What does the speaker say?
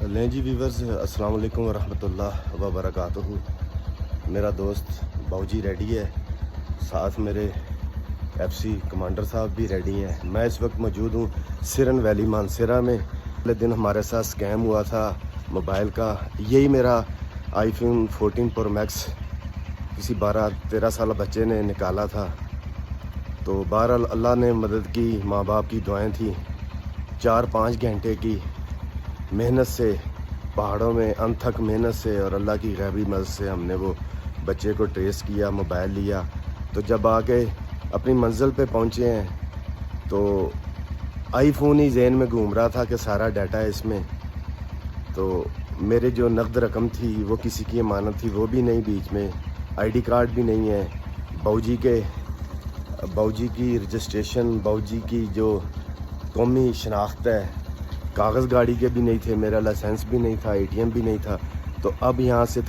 لیں جی ویورز، السلام علیکم ورحمۃ اللہ وبرکاتہ۔ میرا دوست باؤجی ریڈی ہے، ساتھ میرے ایف سی کمانڈر صاحب بھی ریڈی ہیں۔ میں اس وقت موجود ہوں سرن ویلی مانسیرا میں۔ پہلے دن ہمارے ساتھ سکیم ہوا تھا موبائل کا، یہی میرا آئی فون 14 پرو میکس کسی 12-13 سالہ بچے نے نکالا تھا۔ تو بہرحال اللہ نے مدد کی، ماں باپ کی دعائیں تھیں، 4-5 گھنٹے کی محنت سے، پہاڑوں میں انتھک محنت سے اور اللہ کی غیبی مدد سے ہم نے وہ بچے کو ٹریس کیا، موبائل لیا۔ تو جب آ کے اپنی منزل پہ پہنچے ہیں تو آئی فون ہی ذہن میں گھوم رہا تھا کہ سارا ڈیٹا ہے اس میں۔ تو میرے جو نقد رقم تھی وہ کسی کی امانت تھی، وہ بھی نہیں، بیچ میں آئی ڈی کارڈ بھی نہیں ہے، باؤجی کی رجسٹریشن، باؤجی کی جو قومی شناخت ہے، کاغذ گاڑی کے بھی نہیں تھے، میرا لائسنس بھی نہیں تھا، اے ٹی ایم بھی نہیں تھا۔ تو اب یہاں سے